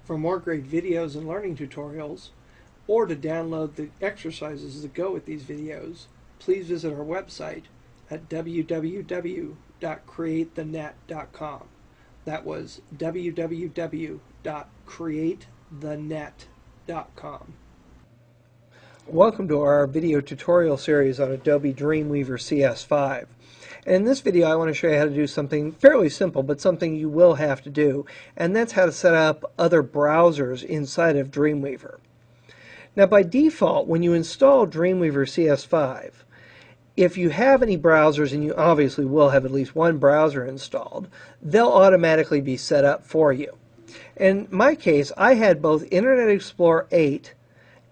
For more great videos and learning tutorials, or to download the exercises that go with these videos, please visit our website at www.createthenet.com. That was www.createthenet.com. Welcome to our video tutorial series on Adobe Dreamweaver CS5. And in this video I want to show you how to do something fairly simple, but something you will have to do, and that's how to set up other browsers inside of Dreamweaver. Now by default, when you install Dreamweaver CS5, if you have any browsers, and you obviously will have at least one browser installed, they'll automatically be set up for you. In my case, I had both Internet Explorer 8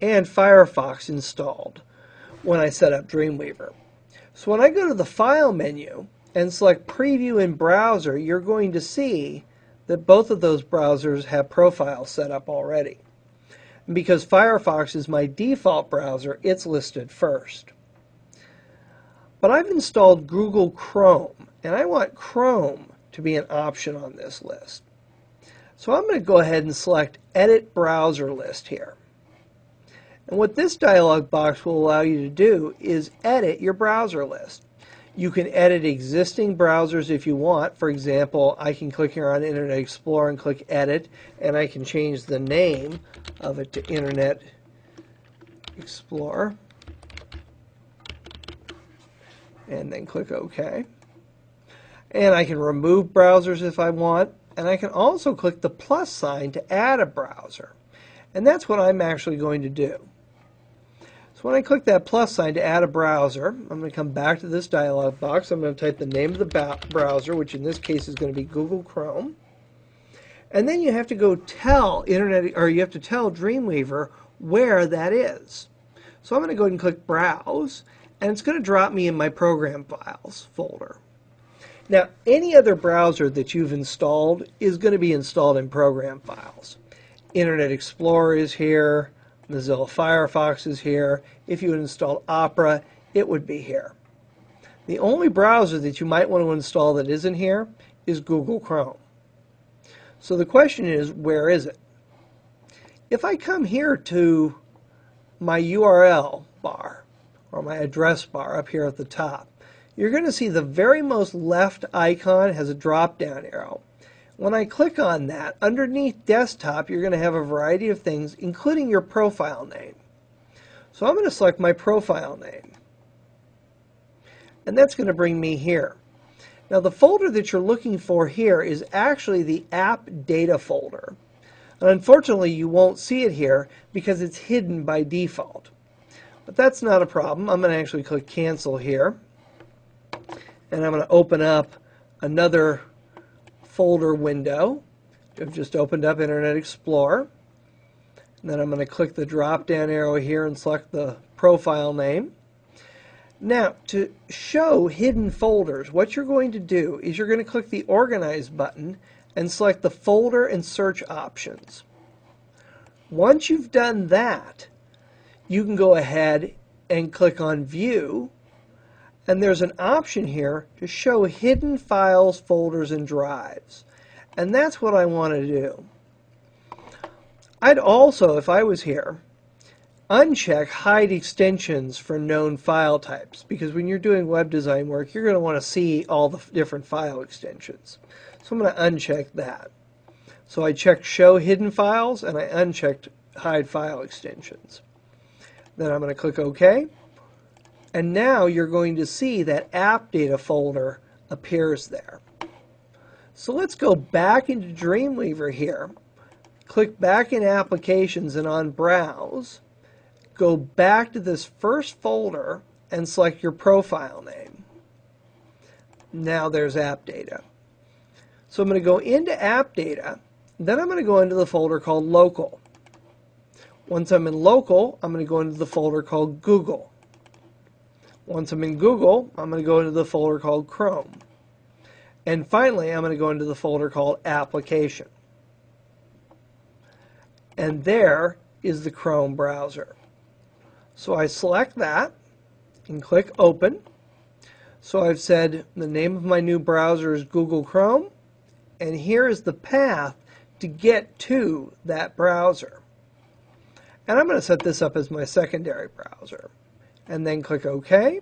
and Firefox installed when I set up Dreamweaver. So when I go to the File menu and select Preview in Browser, you're going to see that both of those browsers have profiles set up already. And because Firefox is my default browser, it's listed first. But I've installed Google Chrome, and I want Chrome to be an option on this list. So I'm going to go ahead and select Edit Browser List here. And what this dialog box will allow you to do is edit your browser list. You can edit existing browsers if you want. For example, I can click here on Internet Explorer and click Edit, and I can change the name of it to Internet Explorer. And then click OK. And I can remove browsers if I want. And I can also click the plus sign to add a browser. And that's what I'm actually going to do. So when I click that plus sign to add a browser, I'm going to come back to this dialog box. I'm going to type the name of the browser, which in this case is going to be Google Chrome. And then you have to go tell Dreamweaver where that is. So I'm going to go ahead and click Browse, and it's going to drop me in my Program Files folder. Now, any other browser that you've installed is going to be installed in Program Files. Internet Explorer is here. Mozilla Firefox is here. If you had installed Opera, it would be here. The only browser that you might want to install that isn't here is Google Chrome. So the question is, where is it? If I come here to my URL bar, or my address bar up here at the top, you're going to see the very most left icon has a drop-down arrow. When I click on that, underneath desktop, you're going to have a variety of things, including your profile name. So I'm going to select my profile name. And that's going to bring me here. Now the folder that you're looking for here is actually the app data folder. And unfortunately, you won't see it here because it's hidden by default. But that's not a problem. I'm going to actually click cancel here. And I'm going to open up another folder window. I've just opened up Internet Explorer. And then I'm going to click the drop down arrow here and select the profile name. Now, to show hidden folders, what you're going to do is you're going to click the Organize button and select the folder and search options. Once you've done that, you can go ahead and click on View, and there's an option here to show hidden files, folders, and drives. And that's what I want to do. I'd also, if I was here, uncheck Hide Extensions for known file types, because when you're doing web design work, you're going to want to see all the different file extensions. So I'm going to uncheck that. So I checked Show Hidden Files, and I unchecked Hide File Extensions. Then I'm going to click OK. And now you're going to see that app data folder appears there. So let's go back into Dreamweaver here. Click back in Applications and on Browse. Go back to this first folder and select your profile name. Now there's app data. So I'm going to go into app data. Then I'm going to go into the folder called Local. Once I'm in Local, I'm going to go into the folder called Google. Once I'm in Google, I'm going to go into the folder called Chrome. And finally, I'm going to go into the folder called Application. And there is the Chrome browser. So I select that and click Open. So I've said the name of my new browser is Google Chrome, and here is the path to get to that browser. And I'm going to set this up as my secondary browser. And then click OK.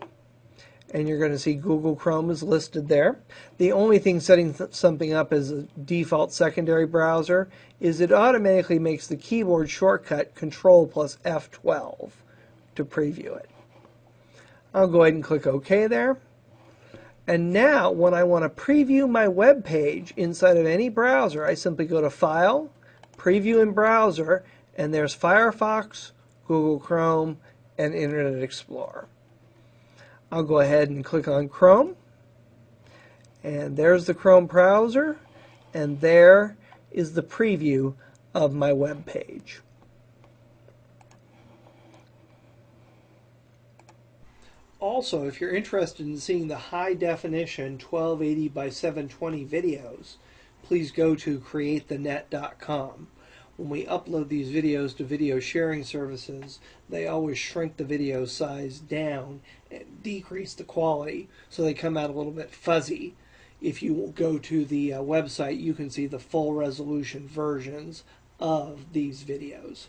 And you're going to see Google Chrome is listed there. The only thing setting something up as a default secondary browser is it automatically makes the keyboard shortcut Control plus F12 to preview it. I'll go ahead and click OK there. And now when I want to preview my web page inside of any browser, I simply go to File, Preview in Browser, and there's Firefox, Google Chrome, and Internet Explorer. I'll go ahead and click on Chrome, and there's the Chrome browser, and there is the preview of my web page. Also, if you're interested in seeing the high definition 1280 by 720 videos, please go to createthenet.com. When we upload these videos to video sharing services, they always shrink the video size down and decrease the quality, so they come out a little bit fuzzy. If you go to the website, you can see the full resolution versions of these videos.